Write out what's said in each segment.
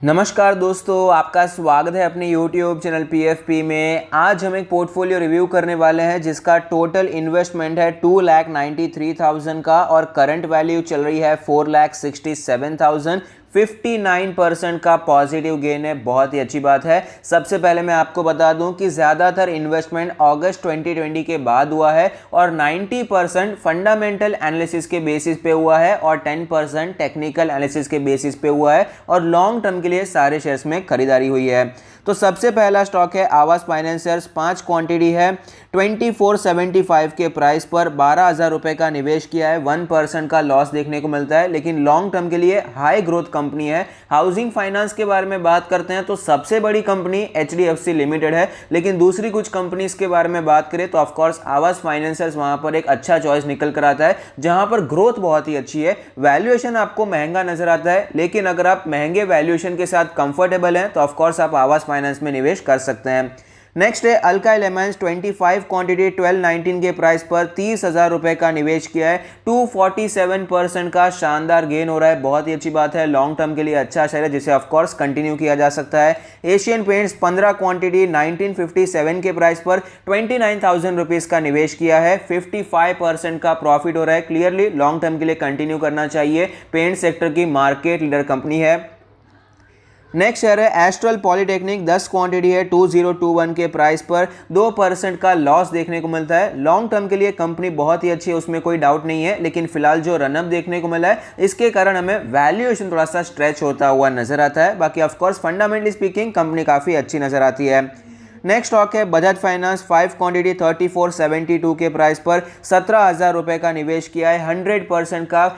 नमस्कार दोस्तों, आपका स्वागत है अपने YouTube चैनल PFP में। आज हम एक पोर्टफोलियो रिव्यू करने वाले हैं जिसका टोटल इन्वेस्टमेंट है 2,93,000 का और करंट वैल्यू चल रही है 4,67,000। 59% का पॉजिटिव गेन है, बहुत ही अच्छी बात है। सबसे पहले मैं आपको बता दूं कि ज़्यादातर इन्वेस्टमेंट अगस्त 2020 के बाद हुआ है और 90% फंडामेंटल एनालिसिस के बेसिस पे हुआ है और 10% टेक्निकल एनालिसिस के बेसिस पे हुआ है और लॉन्ग टर्म के लिए सारे शेयर्स में खरीदारी हुई है। तो सबसे पहला स्टॉक है आवास फाइनेंसियर्स। 5 क्वांटिटी है, 2475 के प्राइस पर 12,000 रुपये का निवेश किया है। 1% का लॉस देखने को मिलता है, लेकिन लॉन्ग टर्म के लिए हाई ग्रोथ कंपनी है। हाउसिंग फाइनेंस के बारे में बात करते हैं तो सबसे बड़ी कंपनी HDFC लिमिटेड है, लेकिन दूसरी कुछ कंपनीज के बारे में बात करें तो ऑफकोर्स आवास फाइनेंसियर्स वहां पर एक अच्छा चॉइस निकल कर आता है, जहां पर ग्रोथ बहुत ही अच्छी है। वैल्यूएशन आपको महंगा नजर आता है, लेकिन अगर आप महंगे वैल्यूएशन के साथ कंफर्टेबल हैं तो ऑफकोर्स आप आवास फाइनेंस में निवेश कर सकते हैं। नेक्स्ट है अल्काइल एमाइंस। 25 क्वांटिटी 1219 के प्राइस पर 30,000 रुपये का निवेश किया है। 247% का शानदार गेन हो रहा है, बहुत ही अच्छी बात है। लॉन्ग टर्म के लिए अच्छा शेयर है जिसे ऑफकोर्स कंटिन्यू किया जा सकता है। एशियन पेंट्स 15 क्वांटिटी 1957 के प्राइस पर 29,000 रुपीज़ का निवेश किया है। 55% का प्रॉफिट हो रहा है। क्लियरली लॉन्ग टर्म के लिए कंटिन्यू करना चाहिए। पेंट सेक्टर की मार्केट लीडर कंपनी है। नेक्स्ट शेयर है एस्ट्रल पॉलीटेक्निक। 10 क्वांटिटी है 2021 के प्राइस पर 2% का लॉस देखने को मिलता है। लॉन्ग टर्म के लिए कंपनी बहुत ही अच्छी है, उसमें कोई डाउट नहीं है, लेकिन फिलहाल जो रनअप देखने को मिला है इसके कारण हमें वैल्यूएशन थोड़ा सा स्ट्रेच होता हुआ नजर आता है। बाकी ऑफकोर्स फंडामेंटली स्पीकिंग कंपनी काफ़ी अच्छी नजर आती है। नेक्स्ट स्टॉक है बजाज फाइनेंस। 5 क्वांटिटी 3472 के प्राइस पर 17,000 रुपये का निवेश किया है। 100% का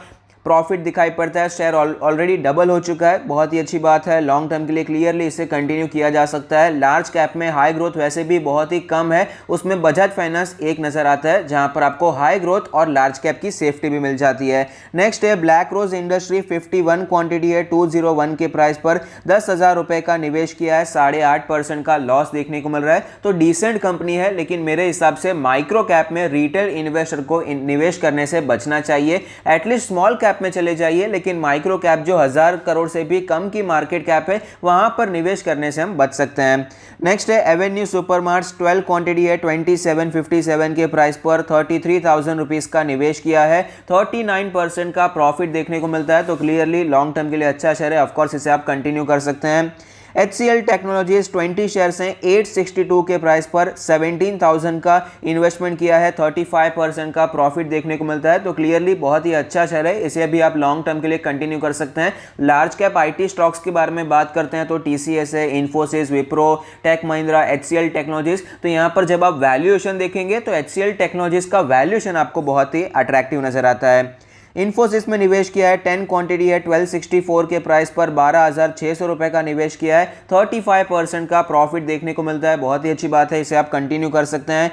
प्रॉफिट दिखाई पड़ता है। शेयर ऑलरेडी डबल हो चुका है, बहुत ही अच्छी बात है। लॉन्ग टर्म के लिए क्लियरली इसे कंटिन्यू किया जा सकता है। लार्ज कैप में हाई ग्रोथ वैसे भी बहुत ही कम है, उसमें बजाज फाइनेंस एक नजर आता है जहां पर आपको हाई ग्रोथ और लार्ज कैप की सेफ्टी भी मिल जाती है। नेक्स्ट है ब्लैक रोज इंडस्ट्री। 51 क्वांटिटी है 201 के प्राइस पर 10,000 रुपये का निवेश किया है। 8.5% का लॉस देखने को मिल रहा है। तो डिसेंट कंपनी है, लेकिन मेरे हिसाब से माइक्रो कैप में रिटेल इन्वेस्टर को निवेश करने से बचना चाहिए। एटलीस्ट स्मॉल कैप में चले जाइए, लेकिन माइक्रो कैप जो 1000 करोड़ से भी कम की मार्केट कैप है वहां पर निवेश करने से हम बच सकते हैं। नेक्स्ट है एवेन्यू सुपरमार्ट्स। 12 क्वांटिटी है 2757 के प्राइस पर 33,000 रुपीज का निवेश किया है। 39% का प्रॉफिट देखने को मिलता है। तो क्लियरली लॉन्ग टर्म के लिए अच्छा शेयर है, ऑफकोर्स इसे आप कंटिन्यू कर सकते हैं। HCL टेक्नोलॉजीज 20 शेयर्स हैं। 862 के प्राइस पर 17,000 का इन्वेस्टमेंट किया है। 35% का प्रॉफिट देखने को मिलता है। तो क्लियरली बहुत ही अच्छा शेयर है, इसे भी आप लॉन्ग टर्म के लिए कंटिन्यू कर सकते हैं। लार्ज कैप IT स्टॉक्स के बारे में बात करते हैं तो TCS है, Infosys, Wipro, tech Mahindra, HCL technologies. तो यहाँ पर जब आप वैल्यूएशन देखेंगे तो HCL टेक्नोलॉजीज का वैल्यूएशन आपको बहुत ही अट्रैक्टिव नजर आता है। इन्फोसिस में निवेश किया है। 10 क्वांटिटी है 1264 के प्राइस पर 12,600 रुपये का निवेश किया है। 35% का प्रॉफिट देखने को मिलता है, बहुत ही अच्छी बात है, इसे आप कंटिन्यू कर सकते हैं।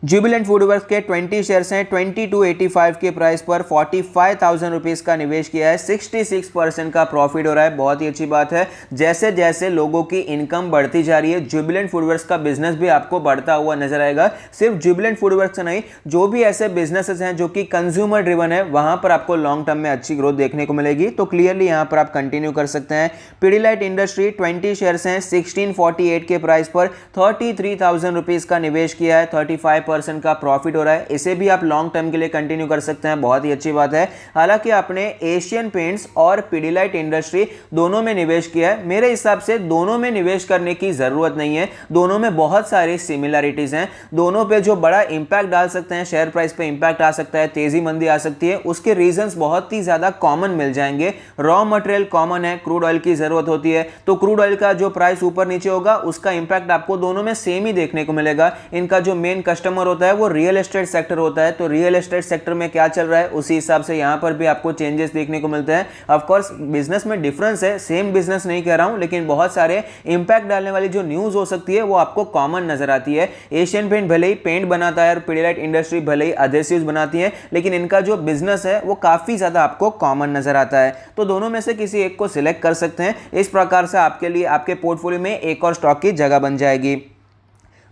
जुबिलेंट फूडवर्क्स के 20 शेयर्स हैं। 2285 के प्राइस पर 45,000 रुपीज़ का निवेश किया है। 66% का प्रॉफिट हो रहा है, बहुत ही अच्छी बात है। जैसे जैसे लोगों की इनकम बढ़ती जा रही है, जुबिलेंट फूडवर्क्स का बिजनेस भी आपको बढ़ता हुआ नजर आएगा। सिर्फ जुबिलेंट फूडवर्क्स नहीं, जो भी ऐसे बिजनेसेस हैं जो कि कंज्यूमर ड्रिवन है, वहां पर आपको लॉन्ग टर्म में अच्छी ग्रोथ देखने को मिलेगी। तो क्लियरली यहां पर आप कंटिन्यू कर सकते हैं। पिडिलाइट इंडस्ट्री 20 शेयर्स हैं। 1648 के प्राइस पर 33,000 रुपीज़ का निवेश किया है। 35% का प्रॉफिट हो रहा है, इसे भी आप लॉन्ग टर्म के लिए कंटिन्यू कर सकते हैं, बहुत ही अच्छी बात है। हालांकि आपने एशियन पेंट्स और पिडिलाइट इंडस्ट्री दोनों में निवेश किया है, मेरे हिसाब से दोनों में निवेश करने की जरूरत नहीं है। दोनों में बहुत सारी सिमिलरिटीज हैं। दोनों पे जो बड़ा इंपैक्ट डाल सकते हैं, शेयर प्राइस पे इंपैक्ट आ सकता है, तेजी मंदी आ सकती है, उसके रीजंस बहुत ही ज्यादा कॉमन मिल जाएंगे। रॉ मटेरियल कॉमन है, क्रूड ऑयल की जरूरत होती है, तो क्रूड ऑयल का जो प्राइस ऊपर नीचे होगा उसका इंपैक्ट आपको दोनों में सेम ही देखने को मिलेगा। इनका जो मेन कस्टमर होता है वो रियल एस्टेट सेक्टर होता है, तो रियल एस्टेट सेक्टर में क्या चल रहा है उसी हिसाब से यहां पर भी आपको चेंजेस देखने को मिलते हैं। ऑफ कोर्स बिजनेस में डिफरेंस है, सेम बिजनेस नहीं कह रहा हूं, लेकिन बहुत सारे इंपैक्ट डालने वाली जो न्यूज हो सकती है वो आपको कॉमन नजर आती है। एशियन पेंट भले ही पेंट बनाता है और पिडिलाइट इंडस्ट्री भले ही एडहेसिव्स बनाती है, लेकिन इनका जो बिजनेस है वो काफी ज्यादा आपको कॉमन नजर आता है। तो दोनों में से किसी एक को सिलेक्ट कर सकते हैं। इस प्रकार से आपके लिए आपके पोर्टफोलियो में एक और स्टॉक की जगह बन जाएगी।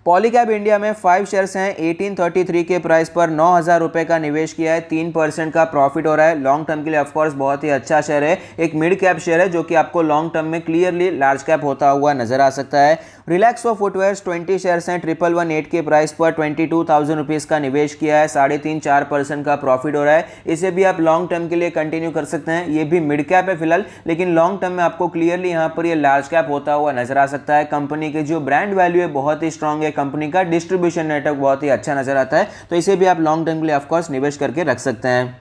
पॉलीकैब इंडिया में 5 शेयर्स हैं, 1833 के प्राइस पर 9,000 रुपए का निवेश किया है, 3% का प्रॉफिट हो रहा है। लॉन्ग टर्म के लिए ऑफकोर्स बहुत ही अच्छा शेयर है, एक मिड कैप शेयर है जो कि आपको लॉन्ग टर्म में क्लियरली लार्ज कैप होता हुआ नजर आ सकता है। रिलैक्सो फुटवेयर्स 20 शेयर्स हैं, 1118 के प्राइस पर 22,000 रुपीज़ का निवेश किया है, 3.5-4% का प्रॉफिट हो रहा है। इसे भी आप लॉन्ग टर्म के लिए कंटिन्यू कर सकते हैं। ये भी मिड कैप है फिलहाल, लेकिन लॉन्ग टर्म में आपको क्लियरली यहाँ पर ये लार्ज कैप होता हुआ नजर आ सकता है। कंपनी की जो ब्रांड वैल्यू है बहुत ही स्ट्रांग है, कंपनी का डिस्ट्रीब्यूशन नेटवर्क बहुत ही अच्छा नजर आता है, तो इसे भी आप लॉन्ग टर्म के लिए ऑफकोर्स निवेश करके रख सकते हैं।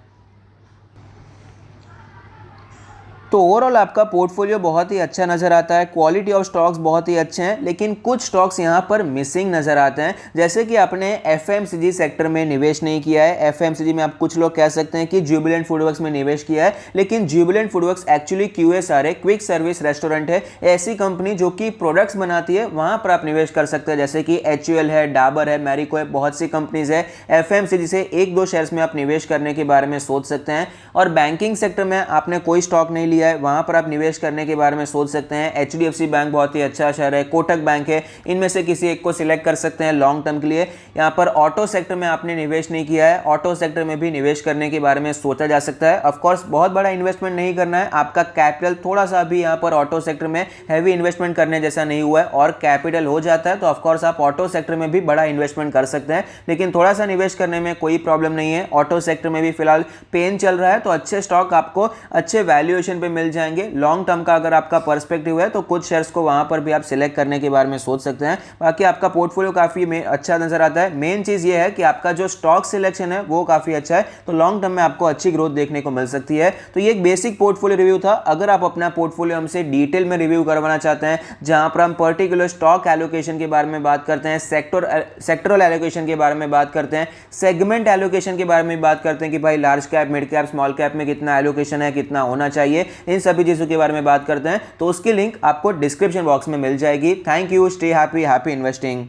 तो ओवरऑल आपका पोर्टफोलियो बहुत ही अच्छा नजर आता है, क्वालिटी ऑफ स्टॉक्स बहुत ही अच्छे हैं, लेकिन कुछ स्टॉक्स यहां पर मिसिंग नजर आते हैं। जैसे कि आपने एफएमसीजी सेक्टर में निवेश नहीं किया है। एफएमसीजी में आप कुछ लोग कह सकते हैं कि जुबिलेंट फूडवर्क्स में निवेश किया है, लेकिन जुबिलेंट फूडवर्क्स एक्चुअली क्यूएसआर है, क्विक सर्विस रेस्टोरेंट है। ऐसी कंपनी जो कि प्रोडक्ट्स बनाती है वहां पर आप निवेश कर सकते हैं, जैसे कि एचयूएल है, डाबर है, मैरिको है, बहुत सी कंपनीज है। एफएमसीजी से 1-2 शेयर्स में आप निवेश करने के बारे में सोच सकते हैं। और बैंकिंग सेक्टर में आपने कोई स्टॉक नहीं लिया है, वहां पर आप निवेश करने के बारे में सोच सकते हैं। एचडीएफसी बैंक बहुत ही अच्छा शेयर है, कोटक बैंक है, इनमें से किसी एक को सिलेक्ट कर सकते हैं लॉन्ग टर्म के लिए। यहां पर ऑटो सेक्टर में आपने निवेश नहीं किया है, ऑटो सेक्टर में भी निवेश करने के बारे में सोचा जा सकता है। ऑफ कोर्स बहुत बड़ा इन्वेस्टमेंट नहीं करना है, आपका कैपिटल थोड़ा सा भी यहां पर ऑटो सेक्टर में हैवी इन्वेस्टमेंट करने जैसा नहीं हुआ है और कैपिटल हो जाता है तो ऑफ कोर्स आप ऑटो सेक्टर में भी बड़ा इन्वेस्टमेंट कर सकते हैं, लेकिन थोड़ा सा निवेश करने में कोई प्रॉब्लम नहीं है। ऑटो सेक्टर में भी फिलहाल पेन चल रहा है, तो अच्छे स्टॉक आपको अच्छे वैल्यूएशन पे मिल जाएंगे। लॉन्ग टर्म का अगर आपका पर्सपेक्टिव है तो कुछ शेयर्स को वहां पर भी आप सिलेक्ट करने के बारे में सोच सकते हैं। बाकी आपका पोर्टफोलियो काफी अच्छा नजर आता है। मेन चीज ये है कि आपका जो स्टॉक सिलेक्शन है वो काफी अच्छा है, तो लॉन्ग टर्म में आपको अच्छी ग्रोथ देखने को मिल सकती है। तो ये एक बेसिक पोर्टफोलियो रिव्यू था। अगर आप अपना पोर्टफोलियो हमसे डिटेल में रिव्यू करवाना चाहते हैं, जहां पर हम पर्टिकुलर स्टॉक एलोकेशन के बारे में बात करते हैं, सेक्टरल एलोकेशन के बारे में बात करते हैं, सेगमेंट एलोकेशन के बारे में बात करते हैं कि भाई large cap, mid cap, small cap में कितना एलोकेशन है, कितना होना चाहिए, इन सभी चीजों के बारे में बात करते हैं, तो उसकी लिंक आपको डिस्क्रिप्शन बॉक्स में मिल जाएगी। Thank you, stay happy, happy investing.